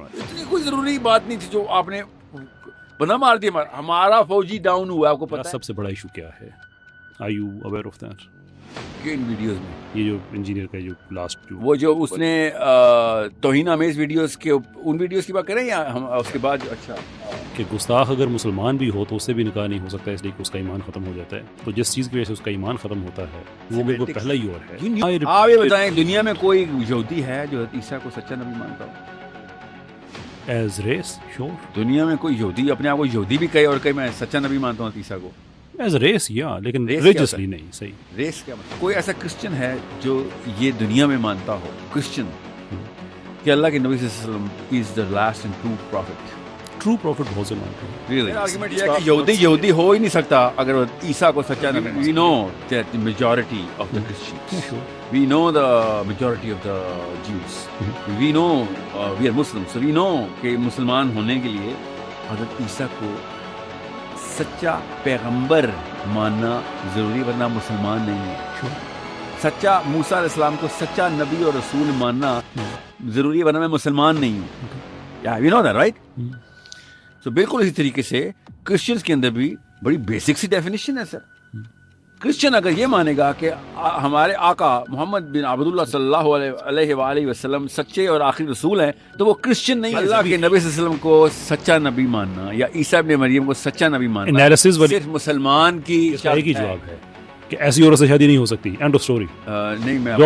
اتنی کوئی ضروری بات نہیں تھی جو آپ نے بنا مار دیا. ہمارا فوجی ڈاؤن ہوا, آپ کو پتا ہے سب سے بڑا ایشو کیا ہے؟ Are you aware of that? کہ ان ویڈیوز میں یہ جو انجینئر کا جو لاسٹ وہ جو اس نے توہین آمیز ویڈیوز کے ان ویڈیوز کی بات کریں یا ہم اس کے بعد اچھا کہ گستاخ اگر مسلمان بھی ہو تو اس سے بھی نکاح نہیں ہو سکتا اس لیے کہ اس کا ایمان ختم ہو جاتا ہے. تو جس چیز کی وجہ سے اس کا ایمان ختم ہوتا ہے وہ بالکل پہلا ہی اور ہے. آپ یہ بتائیں دنیا میں کوئی یہودی ہے جو عیسیٰ کو سچا نبی مانتا ہو؟ ایز ریس شور دنیا میں کوئی یہودی اپنے آپ کو یہودی بھی کہے اور کہے میں سچا نبی مانتا ہوں عیسیٰ کو؟ ایز ریس یا لیکن ریس ریلیجسلی نہیں. صحیح. ریس کیا مطلب؟ کوئی ایسا کرسچن ہے جو یہ دنیا میں مانتا ہو کرسچن کہ اللہ کے نبی صلی اللہ علیہ وسلم is the last and true prophet? True prophet بہت سے مانتے ہیں. میرا آرگومنٹ یہ ہے کہ یہودی ہو ہی نہیں سکتا اگر عیسیٰ کو سچا نبی. We know that the majority of the Christians, we know the majority of the Jews, we know we are Muslims, we know کہ مسلمان ہونے کے لیے حضرت عیسیٰ کو سچا پیغمبر ماننا ضروری, ورنہ مسلمان نہیں ہے. سچا موسیٰ علیہ السلام کو سچا نبی اور رسول ماننا ضروری, ورنہ میں مسلمان نہیں ہوں. وی نو دیٹ رائٹ. تو بالکل اسی طریقے سے کرسچنز کے اندر بھی بڑی بیسک سی ڈیفینیشن ہے سر. کرسچن اگر یہ مانے گا کہ ہمارے آقا محمد بن عبداللہ صلی اللہ علیہ وآلہ وسلم سچے اور آخری رسول ہیں تو وہ کرسچن نہیں ہے. اللہ کے نبی صلی اللہ علیہ وسلم کو سچا نبی ماننا یا عیسیٰ ابن مریم کو سچا نبی ماننا صرف مسلمان کی جواب ہے کہ ایسی عورت سے شادی نہیں ہو سکتی. And of story. نہیں, میں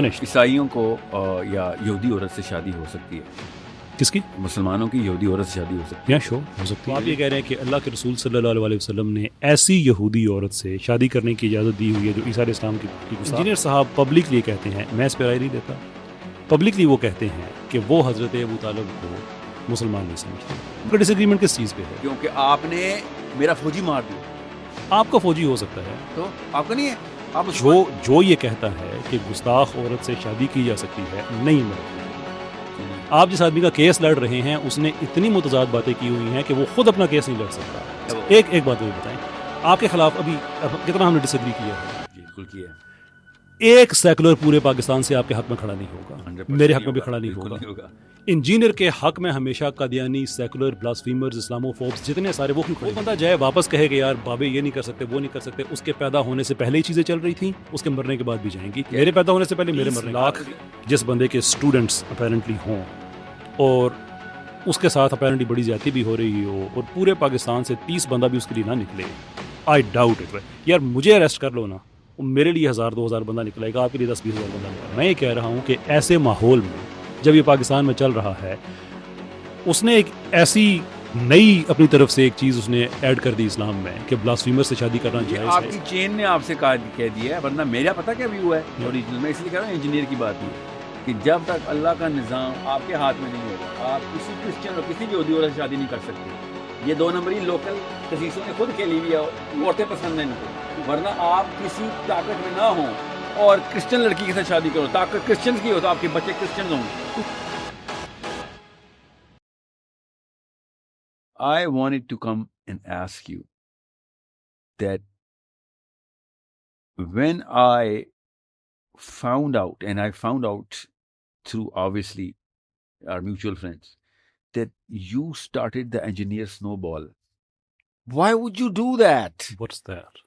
عیسائیوں کو یا یہودی عورت سے شادی ہو سکتی ہے. کس کی؟ مسلمانوں کی یہودی عورت سے شادی ہو سکتی ہے. شو ہو سکتی ہے. آپ یہ کہہ رہے ہیں کہ اللہ کے رسول صلی اللہ علیہ وسلم نے ایسی یہودی عورت سے شادی کرنے کی اجازت دی ہوئی ہے جو عیسیٰ علیہ السلام کی انجینئر صاحب پبلکلی کہتے ہیں, میں اس پہ رائے نہیں دیتا, پبلکلی وہ کہتے ہیں کہ وہ حضرت ابو طالب کو مسلمان نہیں سمجھتے. ان کا ڈس ایگریمنٹ کس چیز پہ ہے؟ کیونکہ آپ نے میرا فوجی مار دیا. آپ کا فوجی ہو سکتا ہے تو آپ کا نہیں ہے. آپ جو یہ کہتا ہے کہ گستاخ عورت سے شادی کی جا سکتی ہے نہیں مرد. آپ جس آدمی کا کیس لڑ رہے ہیں اس نے اتنی متضاد باتیں کی ہوئی ہیں کہ وہ خود اپنا کیس نہیں لڑ سکتا. ایک بات وہ بتائیں, آپ کے خلاف ابھی کتنا ہم نے ڈس ایگری کیا ہے؟ بالکل کیا. ایک سیکولر پورے پاکستان سے آپ کے حق میں کھڑا نہیں ہوگا, میرے حق میں بھی کھڑا نہیں ہوگا. انجینئر کے حق میں ہمیشہ قادیانی, سیکولر, بلاسفیمرز, اسلاموفوبس جتنے سارے وہ بندہ جائے واپس کہے کہ یار بابے یہ نہیں کر سکتے وہ نہیں کر سکتے. اس کے پیدا ہونے سے پہلے ہی چیزیں چل رہی تھیں, اس کے مرنے کے بعد بھی جائیں گی. میرے پیدا ہونے سے پہلے میرے مرنے لاکھ جس بندے کے اسٹوڈنٹس اپیرنٹلی ہوں اور اس کے ساتھ اپیرنٹلی بڑی زیادتی بھی ہو رہی ہو اور پورے پاکستان سے 30 بندہ بھی اس کے لیے نہ نکلے, آئی ڈاؤٹ اٹ. یار مجھے اریسٹ کر لو نا, میرے لیے 1000-2000 بندہ نکلے گا, آپ کے لیے 10-20 ہزار بندہ نکلے گا. میں یہ کہہ رہا ہوں کہ ایسے ماحول میں جب یہ پاکستان میں چل رہا ہے, اس نے ایک ایسی نئی اپنی طرف سے ایک چیز اس نے ایڈ کر دی اسلام میں کہ بلاسفیمر سے شادی کرنا جائز ہے. آپ کی چین نے آپ سے کہہ دیا ہے, ورنہ میرا پتہ کیا ویو ہے اوریجنل میں, اس لیے کہہ رہا ہوں انجینئر کی بات ہے کہ جب تک اللہ کا نظام آپ کے ہاتھ میں نہیں ہوگا آپ کسی کرسچن اور کسی یہودی عورت سے شادی نہیں کر سکتے. یہ 2 نمبری لوکل خصیصوں نے خود کھیلی ہوئی ہے, عورتیں پسند ہیں ان کو, ورنہ آپ کسی طاقت میں نہ ہوں اور کرسچن لڑکی کے ساتھ شادی کرو, طاقت کرسچن کی ہو تو آپ کے بچے کرسچن ہوں. I wanted to come and ask you that when I found out, and I found out through obviously our mutual friends, that you started the engineer snowball. Why would you do that? What's that?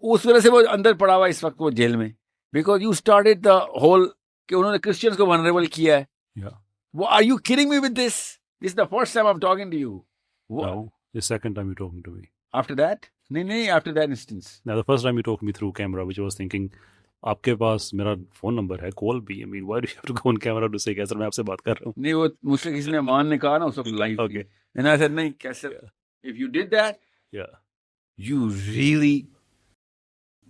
اس وجہ سے وہ اندر پڑا ہوا اس وقت وہ jail میں, because you started the whole کہ انہوں نے کرسچنز کو vulnerable کیا ہے. Yeah. Are you kidding me with this? This is the first time I'm talking to you. No, the second time you're talking to me. After that? No, after that instance. Now, the first time you talked to me through camera, which I was thinking, آپ کے پاس میرا phone number ہے, کال بھی. I mean, why do you have to go on camera to say کہ سر میں آپ سے بات کر رہا ہوں؟ نہیں, وہ مجھ سے کسی نے مان نے کہا نا اس وقت live. Okay. And I said, نہیں کیسے, if you did that, yeah, you really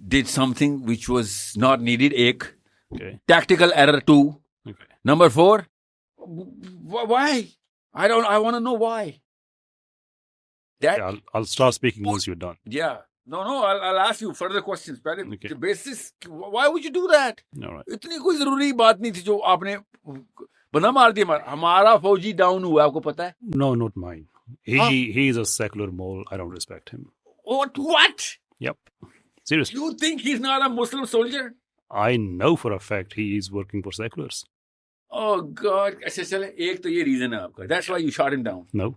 did something which was not needed. ایک okay, tactical error. 2, okay. Number 4, why? I want to know why. That, yeah, I'll start speaking once you're done. Yeah. No, I'll ask you further questions. Okay. The basis, why would you do that? All right. اتنی کوئی ضروری بات نہیں تھی جو آپ نے بنا مار دیا. ہمارا فوجی ڈاؤن ہوا, آپ کو پتا ہے؟ No, not mine. He is a secular mole. I don't respect him. What? Yep. Seriously. You think he's not a Muslim soldier? I know for a fact he is working for seculars. Oh God, اچھا چلے ایک تو یہ reason ہے آپ کا. That's why you shot him down. No.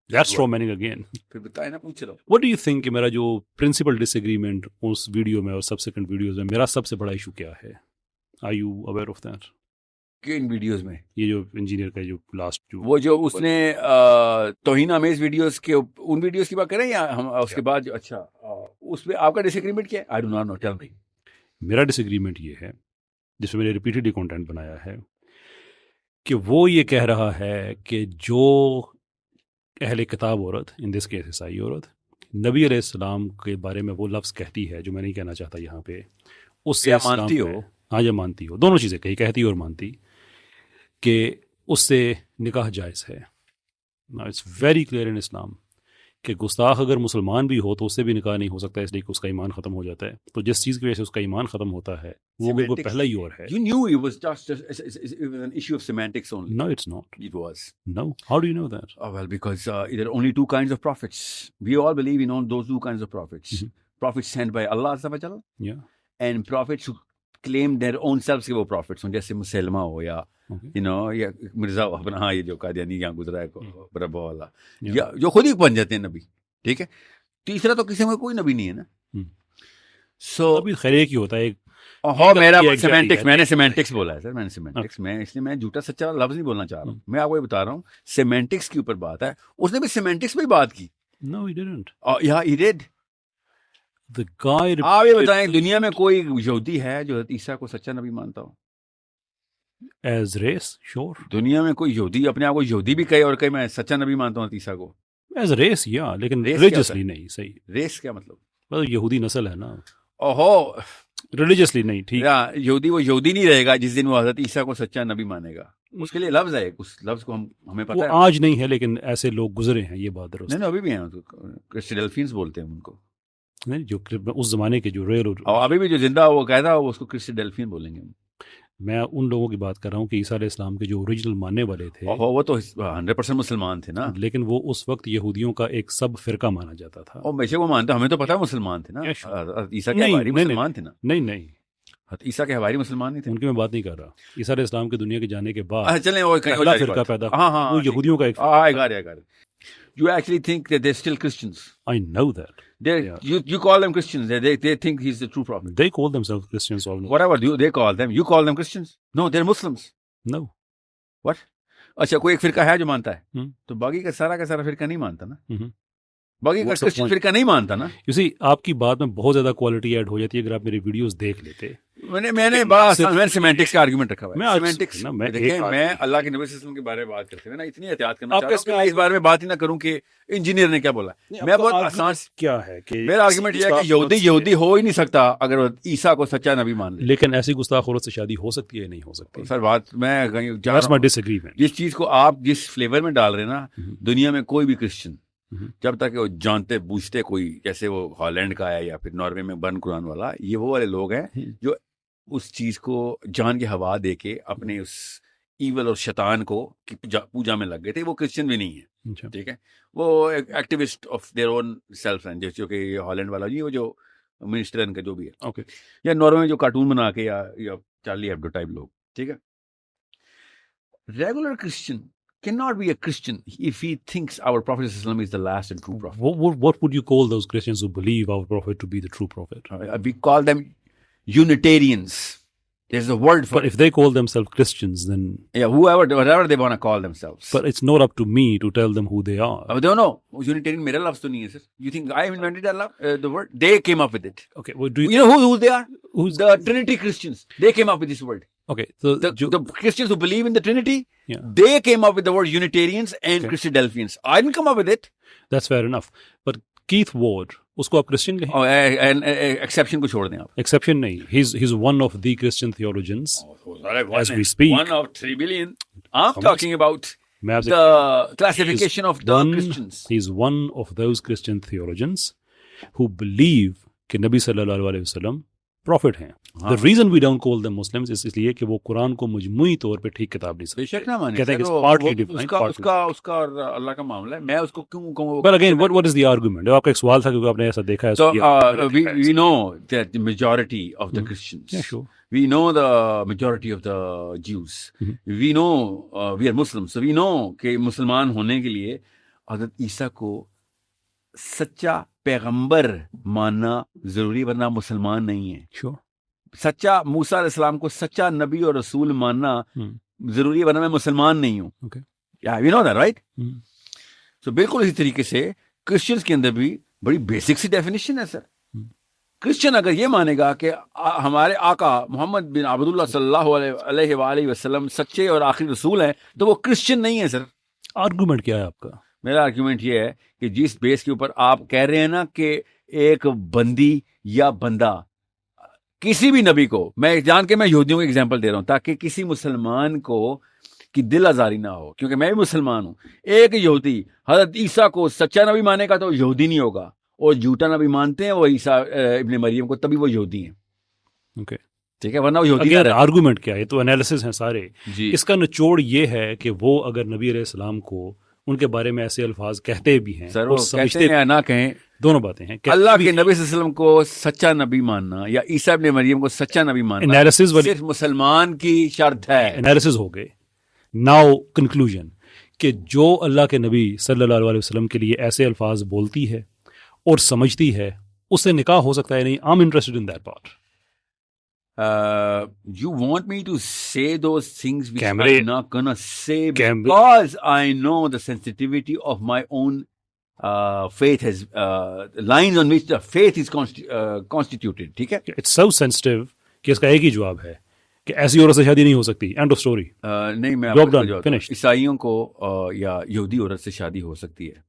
That's straw manning again. پھر بتائیں نا, پوچھ رہا ہوں. What do you think کہ میرا جو پرنسپل ڈس ایگریمنٹ اس ویڈیو میں اور سبسیکوینٹ ویڈیوز میں میرا سب سے بڑا ایشو کیا ہے؟ Are you aware of that? کہ ان ویڈیوز میں یہ جو انجینئر کا جو لاسٹ جو وہ جو اس نے توہین آمیز ویڈیوز کے ان ویڈیوز کی بات کریں یا ہم اس کے بعد جو اچھا اس پہ آپ کا ڈس ایگریمنٹ کیا ہے؟ I do not know, tell me. میرا ڈس ایگریمنٹ یہ ہے جس میں میں نے ریپیٹڈلی کنٹینٹ بنایا ہے کہ وہ یہ کہہ رہا ہے کہ جو اہل کتاب عورت ان دس کیس عیسائی عورت نبی علیہ السلام کے بارے میں وہ لفظ کہتی ہے جو میں نہیں کہنا چاہتا یہاں پہ, اس سے مانتی ہو. ہاں یہ مانتی ہو, دونوں چیزیں کہتی اور مانتی کہ اس سے نکاح جائز ہے. اٹس ویری کلیئر ان اسلام کہ گستاخ اگر مسلمان بھی ہو تو اس سے بھی نکاح نہیں ہو سکتا, اس لیے کہ اس کا ایمان ختم ہو جاتا ہے. تو جس چیز کی وجہ سے اس کا ایمان ختم ہوتا ہے وہ بالکل پہلا ہی اور ہے. You knew it was just an issue of semantics only. No, it's not. It was. No. How do you know that? Oh, well, because there are only two kinds of prophets. We all believe in those two kinds of prophets. Mm-hmm. Prophets sent by Allah Azza wa Jalla. Yeah. And prophets who claim their own selves کہ وہ prophets ہوں, جیسے مسلمہ ہو یا یا مرزا اپنا, ہاں یہ جو قادیانی یہاں گزرا ہے بربا والا, یا جو خود ہی بن جاتے ہیں نبی. ٹھیک ہے, تیسرا تو کسی میں کوئی نبی نہیں ہے نا. سو ابھی خیر ایک ہی ہوتا ہے. میرا سیمینٹکس, میں نے سیمینٹکس بولا ہے سر, میں نے سیمینٹکس, میں اس لیے میں جھوٹا سچا لفظ نہیں بولنا چاہ رہا ہوں. میں آپ کو یہ بتا رہا ہوں سیمینٹکس کے اوپر بات ہے. اس نے بھی سیمینٹکس پہ بات کی. No, he didn't. Yeah, he did. The guy. آپ یہ بتائیں دنیا میں کوئی یہودی ہے جو عیسیٰ کو سچا نبی مانتا ہو؟ As race, sure. دنیا میں کوئی یہودی اپنے آپ کو یہودی بھی کہے اور کہے میں سچا نبی مانتا ہوں عیسیٰ کو؟ As race, yeah, لیکن Race religiously نہیں. صحیح. ریس کیا مطلب؟ بس یہودی نسل ہے نا. اوہو, ریلیجیسلی نہیں. ٹھیک. یہودی وہ یہودی نہیں رہے گا جس دن وہ حضرت عیسیٰ کو سچا نبی مانے گا. اس کے لیے لفظ ہے, اس لفظ کو ہمیں پتہ وہ ہے. آج نہیں ہے لیکن ایسے لوگ گزرے ہیں, یہ بات درست. نہیں ابھی بھی ہیں, کرسٹیڈلفینس بولتے ہیں ان کو. نہیں, جو اس زمانے کے جو ریئل اور ابھی بھی جو زندہ وہ کہتا ہے وہ اس کو کرسٹیڈلفین بولیں گے. میں ان لوگوں کی بات کر رہا ہوں کہ عیسیٰ علیہ السلام کے جو اوریجنل ماننے والے تھے وہ تو 100% مسلمان تھے نا, لیکن وہ اس وقت یہودیوں کا ایک سب فرقہ مانا جاتا تھا. اور ویسے وہ مانتا, ہمیں تو پتہ ہے مسلمان تھے نا. عیسیٰ کے حواری مسلمان تھے نا. نہیں, عیسیٰ کے حواری مسلمان نہیں تھے. ان کی میں بات نہیں کر رہا. عیسیٰ علیہ السلام کے دنیا کے جانے کے بعد چلیں پہلا فرقہ پیدا ہوا, وہ یہودیوں کا ایک. You actually think that they're still Christians? I know that. You call them Christians. They think he's the true prophet. They call themselves Christians. Whatever they call them, you call them Christians? No, they're Muslims. No. What? اچھا کوئی ایک فرقہ ہے جو مانتا ہے, تو باقی کا سارا فرقہ نہیں مانتا نا. باقی کا کرسچن فرقہ نہیں مانتا نا. You see, آپ کی بات میں بہت زیادہ کوالٹی ایڈ ہو جاتی ہے اگر آپ میری ویڈیوز دیکھ لیتے. میں نے بڑا سیمینٹکس کا آرگومنٹ رکھا ہوا ہے. سیمینٹکس میں اللہ کے نبی صلی اللہ علیہ وسلم کے بارے میں بات کرتے ہوئے نا اتنی احتیاط کرنا چاہتا ہوں کہ میں اس بارے میں بات ہی نہ کروں کہ انجینئر نے کیا بولا. میں بہت آسان کیا ہے کہ میرا آرگومنٹ یہ ہے کہ یہودی ہو ہی نہیں سکتا اگر عیسیٰ کو سچا نبی مان لے. لیکن ایسی گستاخ عورت سے شادی ہو سکتی ہے نہیں ہو سکتی؟ سر بات میں جس چیز کو آپ جس فلیور میں ڈال رہے ہیں نا, دنیا میں کوئی بھی کرسچن جب تک وہ جانتے بوجھتے کوئی, جیسے وہ ہالینڈ کا ہے یا پھر ناروے میں بن قرآن والا, یہ وہ والے لوگ ہیں جو اس چیز کو جان کے ہوا دے کے اپنے اس ایول اور شیطان کو پوجا میں لگ گئے تھے. وہ کرسچن بھی نہیں ہے. ٹھیک ہے, وہ activist of their own self ہیں, جیسے کہ ہالینڈ والا جی, وہ جو منسٹر ان کا جو بھی ہے, اوکے, یا ناروے میں جو کارٹون بنا کے یا چارلی ہیبڈو ٹائپ لوگ. ٹھیک ہے, regular Christian cannot be a Christian if he thinks our Prophet ﷺ is the last and true prophet. What would you call those Christians who believe our prophet to be the true prophet? We call them Unitarians. There's a word for But if they call themselves Christians, then whatever they want to call themselves. But it's not up to me to tell them who they are. I don't know. Unitarian میرا لفظ تو نہیں ہے, sir. You think I invented that the word? They came up with it. Okay, well, do you know who they are? Who's the Trinity Christians? They came up with this word. Okay, so the Christians who believe in the Trinity, they came up with the word Unitarians and Christadelphians. I didn't come up with it. That's fair enough. But Keith Ward, اس کو آپ Christian کہیں؟ Exception کو چھوڑ دیں آپ. Exception نہیں, he's one of the Christian theologians as we speak. 1 of 3 billion. I'm talking about the classification of the Christians. He's one of those Christian theologians who believe کہ نبی صلی اللہ علیہ وسلم پروفٹ ہیں. The reason we don't call them Muslims is اس لیے کہ وہ قرآن کو مجموعی طور پہ ٹھیک کتاب نہیں سمجھتے. بے شک نہ مانے, کہتے ہیں کہ partly different. اس کا اور اللہ کا معاملہ ہے, میں اس کو کیوں کہوں. But again, what is the argument? آپ کا ایک سوال تھا کیونکہ آپ نے ایسا دیکھا ہے. So we know that the majority of the Christians, We know the majority of the Jews. We know we are Muslims. So we know کہ مسلمان ہونے کے لیے حضرت عیسیٰ کو سچا پیغمبر ماننا ضروری، ورنہ مسلمان نہیں ہے. Sure. سچا موسیٰ علیہ السلام کو سچا نبی اور رسول ماننا ضروری ہے، ورنہ میں مسلمان نہیں ہوں. Okay. Yeah, we know that, right? So بالکل اسی طریقے سے کرسچنز کے اندر بھی بڑی بیسک سی ڈیفینیشن ہے سر. کرسچن اگر یہ مانے گا کہ ہمارے آقا محمد بن عبداللہ صلی اللہ علیہ وآلہ وسلم سچے اور آخری رسول ہیں تو وہ کرسچن نہیں ہے سر. آرگومنٹ کیا ہے آپ کا؟ میرا آرگومنٹ یہ ہے کہ جس بیس کے اوپر آپ کہہ رہے ہیں نا کہ ایک بندی یا بندہ کسی بھی نبی کو، میں جان کے میں یہودیوں کی ایگزامپل دے رہا ہوں تاکہ کسی مسلمان کو کی دل آزاری نہ ہو، کیونکہ میں بھی مسلمان ہوں. ایک یہودی حضرت عیسیٰ کو سچا نبی مانے گا تو یہودی نہیں ہوگا، اور جھوٹا نبی مانتے ہیں وہ عیسیٰ ابن مریم کو، تبھی وہ یہودی ہیں. اوکے ٹھیک ہے، ورنہ وہ یہودی نہیں. آرگومنٹ کیا ہے؟ تو انالیسس ہیں سارے. جی اس کا نچوڑ یہ ہے کہ وہ اگر نبی علیہ السلام کو ان کے بارے میں ایسے الفاظ کہتے بھی ہیں سر، اور وہ سمجھتے کہتے ہیں یا نہ کہیں، دونوں باتیں ہیں. اللہ کے نبی صلی اللہ علیہ وسلم کو سچا نبی ماننا یا عیسیٰ ابن مریم کو سچا نبی ماننا انالیسس صرف مسلمان کی شرط ہے. انالیسس ہو گئے. ناؤ کنکلوژن کہ جو اللہ کے نبی صلی اللہ علیہ وسلم کے لیے ایسے الفاظ بولتی ہے اور سمجھتی ہے اس سے نکاح ہو سکتا ہے نہیں. I'm interested in that part. You want me to say those things which Camry. I'm not gonna say Camry. because I know the sensitivity of my own faith has lines on which the faith is constituted. ٹھیک ہے. It's so sensitive کہ اس کا ایک ہی جواب ہے کہ ایسی عورت سے شادی نہیں ہو سکتی. End of story. نہیں، میں Job done. Finished. عیسائیوں کو یا یہودی عورت سے شادی ہو سکتی ہے.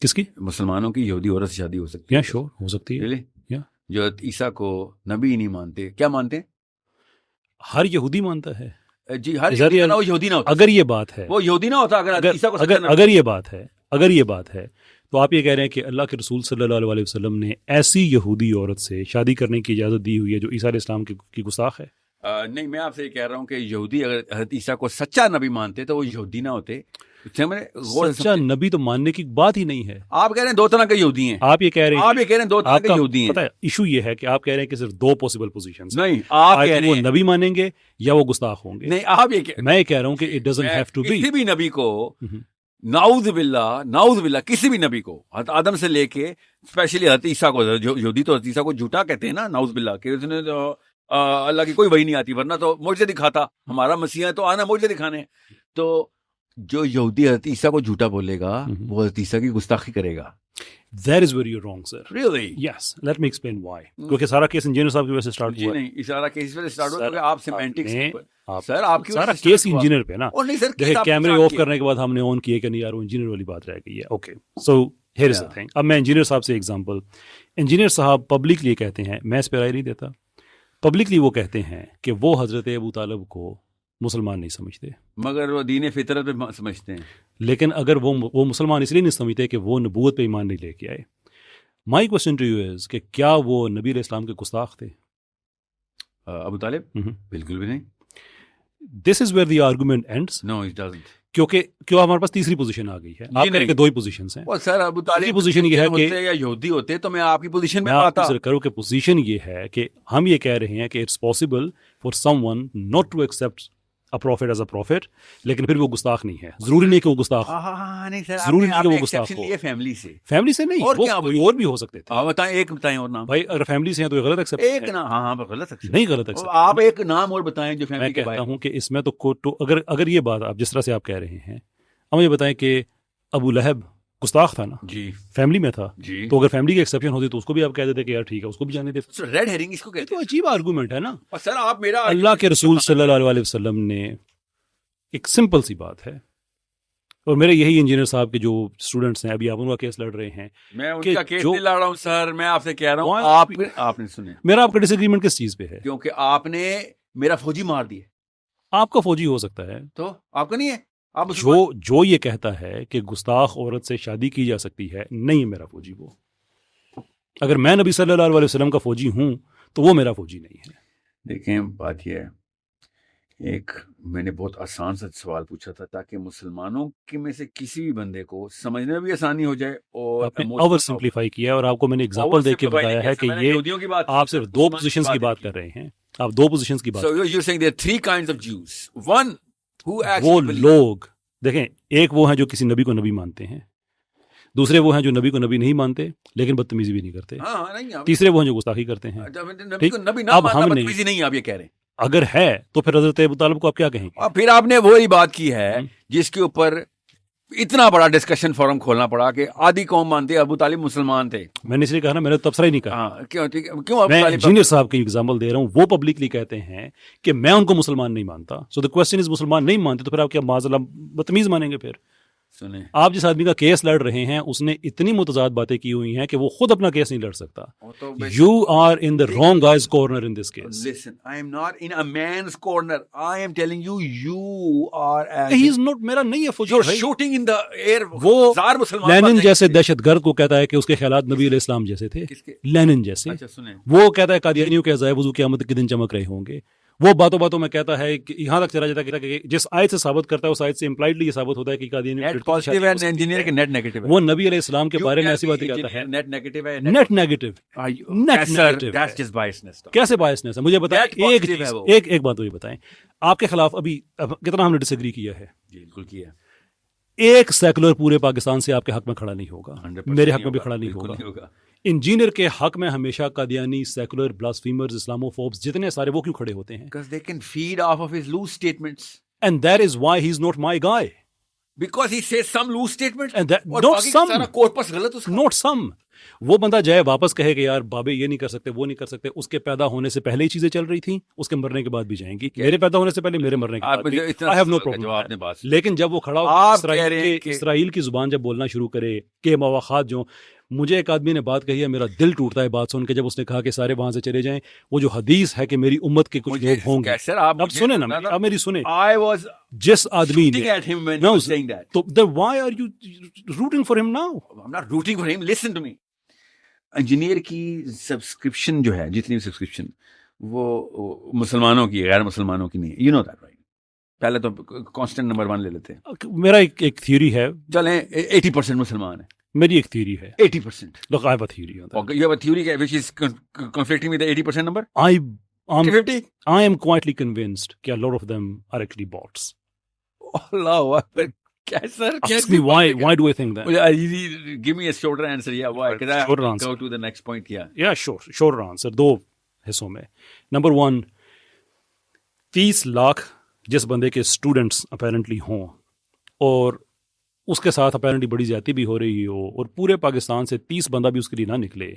کس کی؟ مسلمانوں کی یہودی عورت سے شادی ہو سکتی ہے. یا شور ہو سکتی ہے. Really? Yeah. جو عیسیٰ کو نبی نہیں مانتے، کیا مانتے ہیں؟ ہر یہودی مانتا ہے. جی ہر یہودی نہ ہوتا. اگر یہ بات ہے، وہ یہودی نہ ہوتا اگر عیسیٰ کو سچا نبی. اگر یہ بات ہے تو آپ یہ کہہ رہے ہیں کہ اللہ کے رسول صلی اللہ علیہ وسلم نے ایسی یہودی عورت سے شادی کرنے کی اجازت دی ہوئی ہے جو عیسیٰ علیہ السلام کی گستاخ ہے. نہیں، میں آپ سے یہ کہہ رہا ہوں کہ یہودی اگر حضرت عیسیٰ کو سچا نبی مانتے تو وہ یہودی نہ ہوتے. سچا نبی تو ماننے کی بات ہی نہیں ہے. آپ کہہ رہے ہیں دو طرح کے یہودی ہیں. آپ یہ کہہ رہے ہیں دو طرح کے یہودی ہیں. پتہ ہے ایشو یہ ہے کہ آپ کہہ رہے ہیں کہ صرف دو پاسبل پوزیشنز. نہیں، آپ کہہ رہے وہ ہیں نبی مانیں گے یا وہ گستاخ ہوں گے. نہیں، آپ یہ میں کہہ رہا ہوں کہ it doesn't have to be. کسی بھی نبی کو نعوذ باللہ کسی بھی نبی کو حضرت آدم سے لے کے اسپیشلی حضرت عیسیٰ کو، یہودی تو حضرت عیسیٰ کو جھوٹا کہتے ہیں نا، نعوذ باللہ کہ اس نے اللہ کی کوئی وحی نہیں آتی، ورنہ تو معجزے دکھاتا. ہمارا مسیح ہے تو آنا معجزے دکھانے. تو جو یہودی حضرت عیسیٰ کو جھوٹا بولے گا وہ حضرت عیسیٰ کی گستاخی کرے گا. That is where you're wrong, sir. Really? Yes. Let me explain why. کیونکہ سارا کیس انجینئر صاحب کی وجہ سے اسٹارٹ ہوا ہے. نہیں، سارا کیس اس وجہ سے اسٹارٹ ہوا کیونکہ آپ سیمینٹکس سر آپ سارا کیس انجینئر پہ نا. اور نہیں سر، دیکھیں کیمرے آف کرنے کے بعد ہم نے آن کیے کہ نہیں یار وہ انجینئر والی بات رہ گئی ہے. Okay so here is the thing. اب میں انجینئر صاحب سے ایگزامپل، انجینئر صاحب پبلکلی کہتے ہیں، میں اس پہ رائے نہیں دیتا، پبلکلی وہ کہتے ہیں کہ وہ حضرت ابو طالب کو مسلمان نہیں سمجھتے، مگر وہ دین فطرت پہ سمجھتے ہیں. لیکن اگر وہ مسلمان اس لیے نہیں سمجھتے کہ وہ نبوت پہ ایمان نہیں لے کے آئے. مائی کوشچن ٹو یو از کہ کیا وہ نبی علیہ السلام کے گستاخ تھے؟ ابو طالب بالکل بھی نہیں. This is where the argument ends. No it doesn't. کیوں ہمارے پاس تیسری پوزیشن آ گئی ہے. آپ کہہ رہے کہ دو ہی پوزیشنز ہیں. سر ابو طالب پوزیشن یہ ہے کہ یا یہودی ہوتے تو میں آپ کی پوزیشن میں آتا. آتا. میں کروں کہ پوزیشن یہ ہے کہ ہم یہ کہہ رہے ہیں کہ it's possible for someone not to accept a prophet as a prophet، لیکن پھر وہ گستاخ نہیں ہے. ضروری نہیں کہ وہ گستاخ ہو. ضروری نہیں کہ وہ گستاخ ہو. فیملی سے نہیں، اور بھی ہو سکتے تھے. ایک بتائیں اور نام. بھائی اگر فیملی سے ہیں تو غلط ایکسیپٹ. ایک نام. ہاں غلط نہیں، غلط ایکسیپٹ. آپ ایک نام اور بتائیں جو فیملی کے. میں کہتا ہوں کہ اس میں تو اگر یہ بات آپ جس طرح سے آپ کہہ رہے ہیں، ہم یہ بتائیں کہ ابو لہب گستاخ تھا نا جی، فیملی میں تھا جی، تو اگر فیملی کی ایکسیپشن ہوتی تو اس کو بھی آپ کہہ دیتے کہ یار ٹھیک ہے اس کو بھی جانے دے. ریڈ ہیرنگ اس کو کہتے ہیں. تو عجیب آرگومنٹ ہے نا. سر آپ میرا اللہ کے رسول صلی اللہ علیہ وسلم نے ایک سمپل سی بات ہے، اور میرے یہی انجینئر صاحب کے جو اسٹوڈنٹس ہیں ابھی آپ ان کا کیس لڑ رہے ہیں. میں ان کا کیس نہیں لڑ رہا ہوں سر، میں آپ سے کہہ رہا ہوں آپ نے سنے میرا آپ کا ڈس ایگریمنٹ کس چیز پہ ہے؟ کیونکہ آپ نے میرا فوجی مار دیا. آپ کا فوجی ہو سکتا ہے تو آپ کا نہیں ہے. آپ جو یہ کہتا ہے کہ گستاخ عورت سے شادی کی جا سکتی ہے نہیں ہے میرا فوجی. وہ اگر میں نبی صلی اللہ علیہ وسلم کا فوجی ہوں تو وہ میرا فوجی نہیں ہے. دیکھیں بات یہ ہے، ایک میں نے بہت آسان سا سوال پوچھا تھا تاکہ مسلمانوں کے میں سے کسی بھی بندے کو سمجھنے میں بھی آسانی ہو جائے. اور آپ نے اوور سمپلیفائی کیا ہے، اور آپ کو میں نے ایگزامپل دے کے بتایا ہے کہ یہ آپ صرف دو پوزیشنز کی بات کر رہے ہیں. آپ دو پوزیشنز کی بات. So you're saying there are three kinds of Jews. One who وہ actually believes. لوگ دیکھیں، ایک وہ ہیں جو کسی نبی کو نبی مانتے ہیں، دوسرے وہ ہیں جو نبی کو نبی نہیں مانتے لیکن بدتمیزی بھی نہیں کرتے، ہاں نہیں تیسرے وہ ہیں جو گستاخی کرتے ہیں. نبی کو نبی نہ اب ماننا ہم نے- بدتمیزی نہیں، آپ یہ کہہ رہے ہیں. اگر ہے تو پھر حضرت ابو طالب کو آپ کیا کہیں گے؟ اور پھر آپ نے وہی بات کی ہے جس کے اوپر اتنا بڑا ڈسکشن فورم کھولنا پڑا کہ آدھی قوم مانتے ابو طالب مسلمان تھے. میں نے اس لیے کہا نا، میں نے تبصرہ ہی نہیں کہا. ہاں کیوں ابو میں طالب انجینئر صاحب کی ایگزامپل دے رہا ہوں، وہ پبلکلی کہتے ہیں کہ میں ان کو مسلمان نہیں مانتا. سو دا کوسچن از مسلمان نہیں مانتے تو پھر آپ کیا معاذ اللہ بدتمیز مانیں گے؟ پھر سنیں آپ جس آدمی کا کیس لڑ رہے ہیں اس نے اتنی متضاد باتیں کی ہوئی ہیں کہ وہ خود اپنا کیس نہیں لڑ سکتا. You are in the wrong guy's corner in this case. Listen, I am not in a man's corner. I am telling you, you are he is not, میرا نہیں ہے فضول you're بھائی. shooting in the air. وہ ہزار مسلمان linen بات جیسے نہیں دہشت گرد کو کہتا ہے کہ اس کے خیالات نبی علیہ السلام جیسے تھے. کس کے؟ لینن جیسے. اچھا سنیں. وہ کہتا ہے قادیانیوں کے عزائے وضو قیامت کے دن چمک رہے ہوں گے. وہ باتوں باتوں میں کہتا ہے کہ یہاں تک چلا جاتا ہے کہ جس آیت سے ثابت کرتا ہے اس آیت سے امپلائڈلی یہ ثابت ہوتا ہے کہ قادیانی نیٹ پازیٹیو ہے انجینئر کے نیٹ نیگیٹو ہے. وہ نبی علیہ السلام کے بارے میں ایسی باتیں کہتا ہے. نیٹ نیگیٹو ہے. Net negative. Net negative. That's just biasness. کیسے بائسنس ہے؟ مجھے بتائیں Net positive ہے وہ. ایک بات مجھے بتائیں، آپ کے خلاف ابھی کتنا ہم نے ڈس ایگری کیا ہے؟ جی بالکل کیا. ایک سیکولر پورے پاکستان سے آپ کے حق میں کھڑا نہیں ہوگا، میرے حق میں بھی کھڑا نہیں ہوگا. انجینئر کے حق میں ہمیشہ قادیانی، سیکولر، بلاسفیمرز، اسلاموفوبس جتنے سارے وہ کیوں کھڑے ہوتے ہیں؟ Because they can feed off of his loose statements. And that is why he's not my guy. Because he says some loose statements. And that, اور not باقی some. سارا کورپس غلط اس کا. Not some. وہ بندہ جائے واپس کہے کہ یار بابے یہ نہیں کر سکتے، وہ نہیں کر سکتے، اس کے پیدا ہونے سے پہلے ہی چیزیں چل رہی تھیں، اس کے مرنے کے بعد بھی جائیں گی. میرے پیدا ہونے سے پہلے، میرے مرنے کے بعد بھی. I have no problem. لیکن جب وہ کھڑا ہو اسرائیل کی زبان جب بولنا شروع کرے کہ مواخات جو، مجھے ایک آدمی نے بات کہی ہے، میرا دل ٹوٹتا ہے بات سن کے، جب اس نے کہا کہ سارے وہاں سے چلے جائیں. وہ جو حدیث ہے کہ میری امت کے کچھ لوگ ہوں گے. اب سنیں نا، اب میری سنیں. جس آدمی نے تو why are you rooting for him now? I'm not rooting for him. Listen to me. Engineer کی سبسکرپشن جو ہے، جتنی بھی سبسکرپشن، وہ مسلمانوں کی، غیر مسلمانوں کی نہیں ہے. You know that right. پہلے تو کانسٹنٹ نمبر 1 لے لیتے ہیں. میرا ایک تھیوری ہے. چلیں 80% مسلمان ہیں. میری ایک تھیوری ہے. 80%. Look, I have a theory on that. Okay, you have a theory which is conflicting with the 80% number? I am quietly convinced that a lot of them are actually bots. Allah Akbar. Ask me why do I think that? Give me a shorter answer. Yeah, why? Because I have to go to the next point. Yeah, sure. Shorter answer. 2 حصوں میں. Number 1, 30 lakh جس بندے کے students apparently ہوں اور اس کے ساتھ apparently بڑی زیادتی بھی ہو رہی ہو اور پورے پاکستان سے 30 بندہ بھی اس کے لیے نہ نکلے.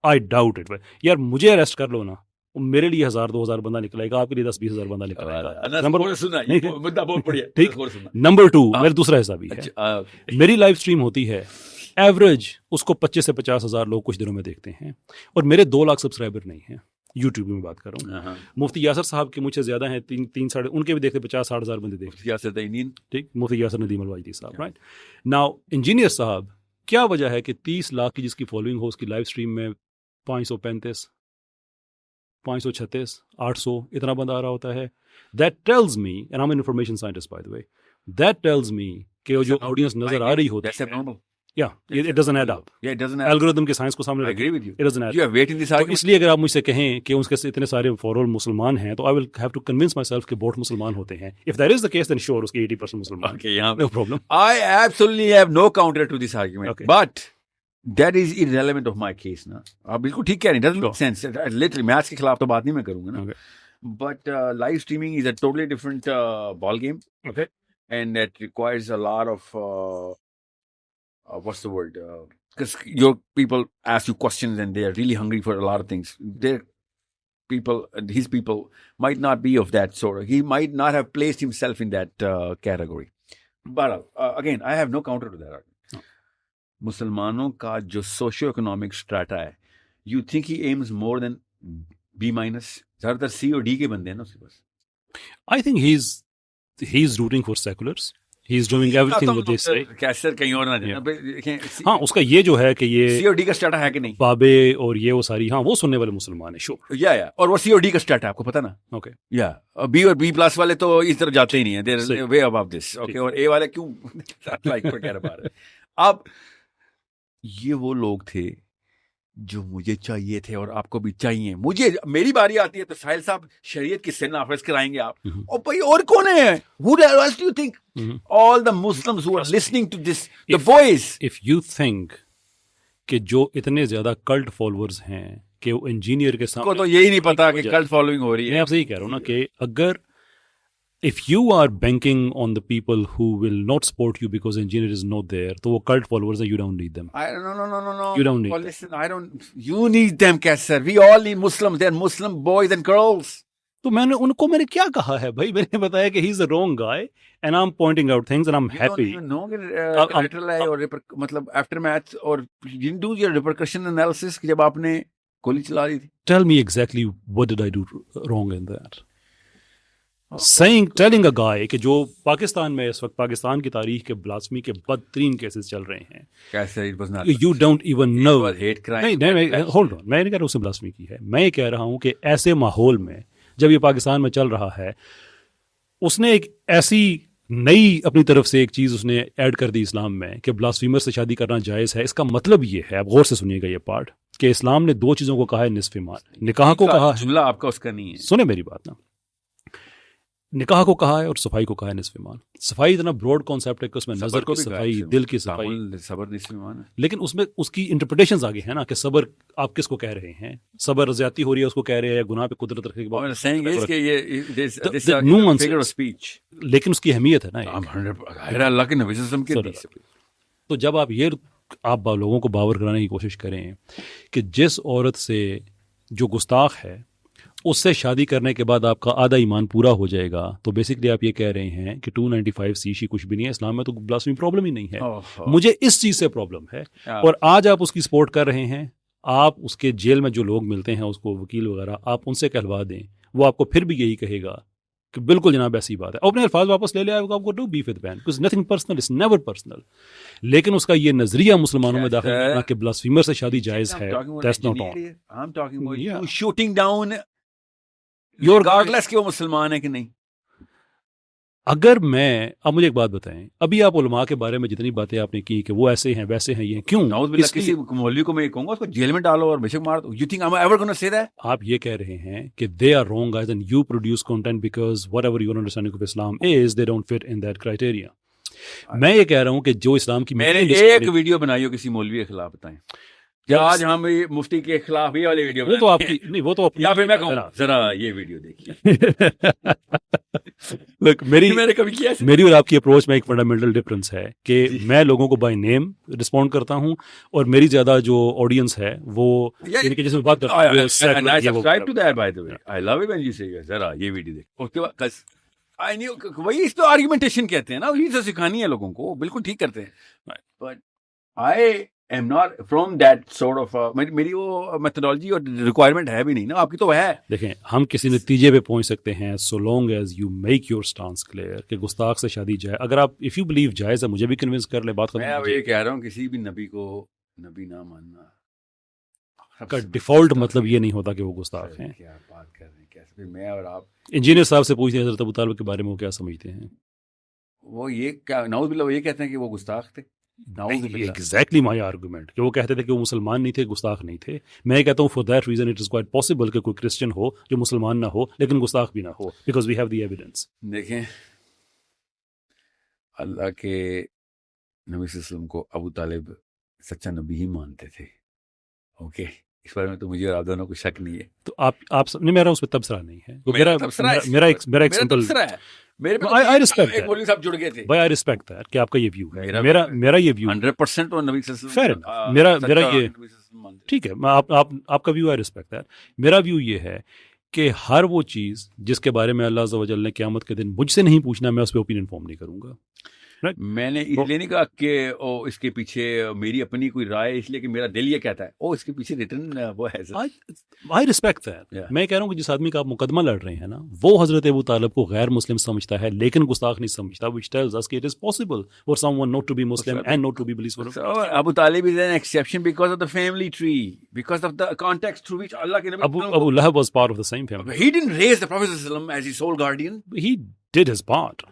I doubt it. یار مجھے اریسٹ کر لو نا، میرے لیے 1000-2000 بندہ نکلے گا، آپ کے لیے 10-20 ہزار بندہ نکلے گا. نمبر 2 میرا دوسرا حصہ بھی ہے. میری لائیو اسٹریم ہوتی ہے، ایوریج اس کو 25 سے 50 ہزار لوگ کچھ دنوں میں دیکھتے ہیں، اور میرے 2 لاکھ سبسکرائبر نہیں ہیں. یوٹیوب میں بات کر رہا ہوں. مفتی یاسر صاحب کے مجھ سے زیادہ ہیں، 3-3 ان کے بھی دیکھتے 50-60 ہزار بندے دیکھتے. ٹھیک، مفتی یاسر ندیم الواجدی صاحب. رائٹ ناؤ انجینئر صاحب، کیا وجہ ہے کہ 30 لاکھ کی جس کی فالوئنگ ہو، اس کی لائیو اسٹریم میں 535 536 800 اتنا بندہ آ رہا ہوتا ہے. That tells me, and I'm an information scientist by the way, that tells me کہ جو آڈینس نظر آ رہی ہوتی ہے، it doesn't add up. Yeah, it doesn't add up. Algorithm کے سائنس کو سامنے I agree with you. It doesn't add up. You have weight in this تو argument. اس لیے اگر آپ مجھ سے کہیں کہ ان کے اتنے سارے فور مسلمان ہیں تو I will have to convince myself کہ بہت مسلمان ہوتے ہیں. If that is the case, then sure اس کے 80% مسلمان. Okay, No problem. I absolutely have no counter to this argument. Okay. But that is irrelevant of my case نا. آپ بالکل ٹھیک کہہ رہے ہیں. Doesn't make sense. Literally maths کے خلاف تو بات نہیں میں کروں گا نا. Okay. But live streaming is a totally different ball game. Okay. And it requires a lot of what's the word? Because your people ask you questions and they are really hungry for a lot of things. Their people, his people might not be of that sort. He might not have placed himself in that category. But again, I have no counter to that argument. مسلمانوں کا جو socio economic strata ہے، you think he aims more than B-، زیادہ تر C اور D کے بندے ہیں نا اس کے پاس. I think he's rooting for seculars. He's doing everything what they say. کیسر کہیں اور نہ جائیں. ہاں اس کا یہ جو ہے کہ یہ C اور D کا اسٹریٹا ہے کہ نہیں، بابے اور یہ وہ ساری، ہاں وہ سننے والے مسلمان ہیں. شور یا اور وہ C اور D کا اسٹریٹا ہے، آپ کو پتا نا. اوکے. یا B اور B+ والے تو اس طرف جاتے ہی نہیں ہیں. دیر وے اباؤٹ دس. اوکے. اور A والے کیوں لائک کہہ رہا ہے. اب یہ وہ لوگ تھے جو مجھے چاہیے تھے اور آپ کو بھی چاہیے. مجھے میری باری آتی ہے تو ساحل صاحب شریعت کی سن نافذ کرائیں گے آپ, اور بھائی اور کون ہے؟ Who else do you think? All the Muslims who are listening to this, the voice. If you think کہ جو اتنے زیادہ کلٹ فالوورز ہیں کہ وہ انجینئر کے سامنے کو تو یہی نہیں پتا کہ کلٹ فالوئنگ ہو رہی ہے. میں آپ سے یہ کہہ رہا ہوں نا کہ اگر if you are banking on the people who will not support you because engineer is not there, تو وہ cult followers ہیں, you don't need them. No. You don't need them. Listen, you need them, Kassar. We all need Muslims. They're Muslim boys and girls. تو میں نے ان کو کیا کہا ہے بھائی؟ میں نے بتایا کہ he's the wrong guy and I'm pointing out things and I'm happy. You don't even know کہ collateral ہے اور مطلب after match اور you didn't do your repercussion analysis کہ جب آپ نے گولی چلا دی تھی. Tell me exactly what did I do wrong in that? telling a guy کہ جو پاکستان میں اس وقت پاکستان کی تاریخ کے بلاسفمی کے بدترین کیسز چل رہے ہیں, you don't even know. Hold on, میں نہیں کہہ رہا اس نے بلاسفمی کی ہے, میں یہ کہہ رہا ہوں کہ ایسے ماحول میں جب یہ پاکستان میں چل رہا ہے, اس نے ایک ایسی نئی اپنی طرف سے ایک چیز اس نے ایڈ کر دی اسلام میں کہ بلاسفیمر سے شادی کرنا جائز ہے. اس کا مطلب یہ ہے, آپ غور سے سنیے گا یہ پارٹ, کہ اسلام نے دو چیزوں کو کہا ہے نصف ایمان. نکاح کو کہا ہے, جملہ آپ کا اس کا نہیں ہے, سنیں میری بات نا, نکاح کو کہا ہے اور صفائی کو کہا ہے نصف ایمان. صفائی اتنا براڈ کانسیپٹ ہے کہ اس میں نظر کی صفائی, دل کی صفائی, صبر نصف ایمان ہے. لیکن اس میں اس کی انٹرپریٹیشنز آگے ہیں نا کہ صبر آپ کس کو کہہ رہے ہیں, صبر زیادتی ہو رہی ہے اس کو کہہ رہے ہیں, یا گناہ پہ قدرت رکھنے کے بعد, لیکن اس کی اہمیت ہے نا اللہ کے نبی صلی اللہ علیہ وسلم کے. تو جب آپ لوگوں کو باور کرانے کی کوشش کریں کہ جس عورت سے جو گستاخ ہے اس سے شادی کرنے کے بعد آپ کا آدھا ایمان پورا ہو جائے گا, تو بیسکلی آپ یہ کہہ رہے ہیں کہ 295 CC کچھ بھی نہیں ہے اسلام میں, تو بلاسفیمی پرابلم ہی نہیں ہے. مجھے اس چیز سے پرابلم ہے, اور آج آپ اس کی سپورٹ کر رہے ہیں. آپ اس کے جیل میں جو لوگ ملتے ہیں اس کو وکیل وغیرہ, آپ ان سے کہلوا دیں, وہ آپ کو پھر بھی یہی کہے گا کہ بالکل جناب ایسی بات ہے. اپنے الفاظ واپس لے لے, آپ کو do beef with man because nothing personal, it's never personal. لیکن اس کا یہ نظریہ مسلمانوں میں داخل کرنا کہ بلاسفیمر سے شادی جائز ہے, that's not all. I'm talking about you shooting down regardless کہ وہ مسلمان ہے کہ نہیں. اگر میں, اب مجھے ایک بات بتائیں, ابھی آپ علماء کے بارے میں جتنی باتیں آپ نے کی کہ وہ ایسے ہیں ویسے ہیں, یہ کیوں؟ کسی مولوی کو میں کہوں گا اس کو جیل میں ڈالو اور بیشک مار دو. You think I'm ever going to say that? آپ یہ کہہ رہے ہیں کہ they are wrong guys and you produce content because whatever your understanding of Islam is, they don't fit in that criteria. میں یہ کہہ رہا ہوں کہ جو اسلام کی, میں نے ایک ویڈیو بنائی ہو کسی مولوی کے خلاف, بتائیں آج ہم مفتی کے خلاف یہ والی ویڈیو, وہ تو آپ کی نہیں, وہ تو یا پھر میں کہوں ذرا یہ ویڈیو دیکھیے. میری اور آپ کی اپروچ میں ایک فنڈامنٹل ڈفرنس ہے کہ میں لوگوں کو بائی نیم رسپونڈ کرتا ہوں, اور میری زیادہ جو آڈینس ہے وہ ان کے جس میں بات کرتا ہے ذرا یہ ویڈیو دیکھ, اس کے بعد وہی اس تو آرگومنٹیشن کہتے ہیں نا, وہی تو سکھانی ہے لوگوں کو, بالکل ٹھیک کرتے ہیں. But I am not from that sort of, میری وہ میتھڈالوجی اور ریکوائرمنٹ ہے بھی نہیں نا, آپ کی تو ہے. دیکھیں ہم کسی نتیجے پہ پہنچ سکتے ہیں so long as you make your stance clear کہ گستاخ سے شادی جائے. اگر آپ اف یو بلیو جائز ہے, مجھے بھی کنونس کر لے, بات ختم. میں اب یہ کہہ رہا ہوں کسی بھی نبی کو نبی نہ ماننا کا ڈیفالٹ مطلب یہ نہیں ہوتا کہ وہ گستاخ ہیں. کیا بات کر رہے ہیں, کیسے میں اور آپ انجینئر صاحب سے پوچھتے ہیں حضرت ابو طالب کے بارے میں وہ کیا سمجھتے ہیں. وہ یہ نعوذ باللہ وہ یہ کہتے ہیں کہ وہ گستاخ تھے. ایگزیکٹلی مائی آرگومنٹ کہ وہ کہتے تھے کہ وہ مسلمان نہیں تھے, گستاخ نہیں تھے. میں کہتا ہوں for that reason it is quite possible کہ کوئی کرسچن ہو جو مسلمان نہ ہو لیکن گستاخ بھی نہ ہو, because we have the evidence. دیکھیں اللہ کے نبی صلی اللہ علیہ وسلم کو ابو طالب سچا نبی ہی مانتے تھے. اوکے, اس بارے میں تو مجھے اور آپ دونوں کو شک نہیں ہے. تو آپ نہیں, میرا اس پہ تبصرہ نہیں ہے, میرا ایک سمپل I respect that. مولوی صاحب جڑ گئے تھے. I respect that کہ آپ کا یہ ویو ہے. میرا یہ ویو 100% اور نبی صلی اللہ علیہ وسلم fair enough. میرا یہ ٹھیک ہے, آپ کا ویو I respect that. میرا ویو یہ ہے کہ ہر وہ چیز جس کے بارے میں اللہ عز و جل نے قیامت کے دن مجھ سے نہیں پوچھنا, میں اس پہ اوپینین فارم نہیں کروں گا. میں نے اس لیے نہیں کہا کہ اس کے پیچھے میری اپنی کوئی رائے, اس لیے کہ میرا دل یہ کہتا ہے اس کے پیچھے ریٹرن وہ ہے. I respect that. میں کہہ رہا ہوں کہ جس آدمی کا آپ مقدمہ لڑ رہے ہیں نا, وہ حضرت ابو طالب کو غیر مسلم سمجھتا ہے لیکن گستاخ نہیں سمجھتا, which tells us that it is possible for someone not to be Muslim and not to be believers. Abu Talib is an exception because of the family tree, because of the context through which Allah ke Nabi Abu Lahab was part of the same family. He didn't raise the Prophet ﷺ as his sole guardian. He did his part.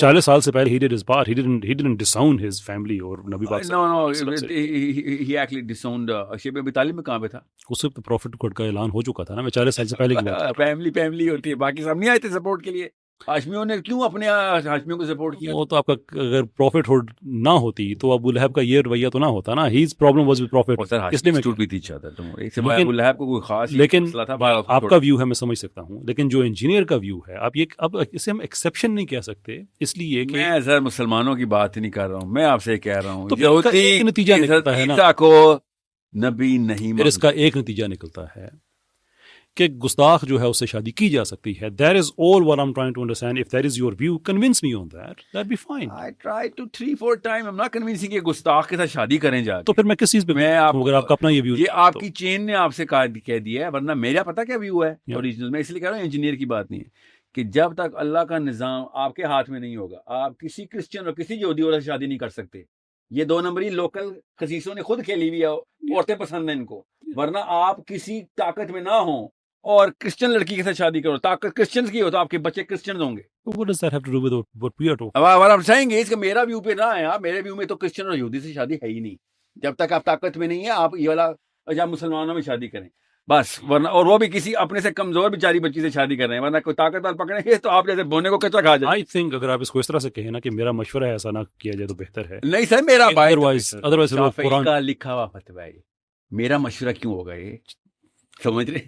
40 سال سے پہلے he did his part. He didn't disown his family اور نبی پاک No, he actually disowned شیب ابی طالب میں کہاں پہ تھا؟ اس وقت پروفٹ گڈ کا اعلان ہو چکا تھا نا. میں 40 سال سے پہلے کی بات. فیملی ہوتی ہے, باقی سب نہیں آئے تھے سپورٹ کے لیے. ہاشمیوں نے کیوں اپنے ہاشمیوں کو سپورٹ کیا؟ وہ تو آپ کا اگر پروفٹ ہوڈ نہ ہوتی تو ابو لہب کا یہ رویہ تو نہ ہوتا نا. His problem was with prophet. اس لیے میں ٹوٹ بھی تھی چادر تم ایک سے ابو لہب کو کوئی خاص لیکن مسئلہ تھا. آپ کا ویو ہے میں سمجھ سکتا ہوں, لیکن جو انجینئر کا ویو ہے آپ یہ اب اسے ہم ایکسیپشن نہیں کہہ سکتے, اس لیے کہ میں سر مسلمانوں کی بات نہیں کر رہا ہوں, میں آپ سے کہہ رہا ہوں تو ایک نتیجہ نکلتا ہے نا عیسیٰ کو نبی نہیں. پھر اس کا ایک نتیجہ نکلتا ہے کہ گستاخ جو ہے اس سے شادی کی جا سکتی ہے. That is all what I'm trying to understand. If that is your view, convince me on that. That'd be fine. I tried to 3-4 times. I'm not convincing کہ گستاخ کے ساتھ شادی کریں جا کے. تو پھر میں کس چیز پہ اگر آپ کا اپنا یہ ویو, یہ آپ کی چین نے آپ سے کہہ دیا ہے, ورنہ میرا پتہ کیا ویو ہے اوریجنل. میں اس لیے کہہ رہا ہوں انجینئر کی بات نہیں ہے کہ جب تک اللہ کا نظام آپ کے ہاتھ میں نہیں ہوگا آپ کسی کرسچن اور کسی یہودی عورت سے شادی نہیں کر سکتے. یہ 2 نمبری لوکل خسیسوں نے خود کھیلی ہوئی ہے, عورتیں پسند ہیں ان کو. ورنہ آپ کسی طاقت میں نہ ہوں اور کرسچن لڑکی کے ساتھ شادی کرو, طاقت کرسچنز کی ہو تو آپ کے بچے کرسچنز ہوں گے. what does that have to do with what we are talking? اب ہم چاہیں گے اس کا میرا ویو پہ نہ ہے. میرے ویو میں تو کرسچن اور یہودی سے شادی ہے ہی نہیں. جب تک آپ طاقت میں نہیں ہے آپ یہ والا یا مسلمانوں میں شادی کریں بس, ورنہ اور وہ بھی کسی اپنے سے کمزور بیچاری بچی سے شادی کر رہے ہیں, ورنہ کوئی طاقتور پکڑیں گے تو آپ جیسے بونے کو کچا کھا جائے. I think اگر آپ اس کو اس طرح سے کہیں نا کہ میرا مشورہ ہے ایسا نہ کیا جائے تو بہتر ہے. نہیں سر میرا بھائی otherwise قرآن کا لکھا ہوا فتویٰ ہے, میرا مشورہ کیوں ہوگا یہ سمجھ رہے.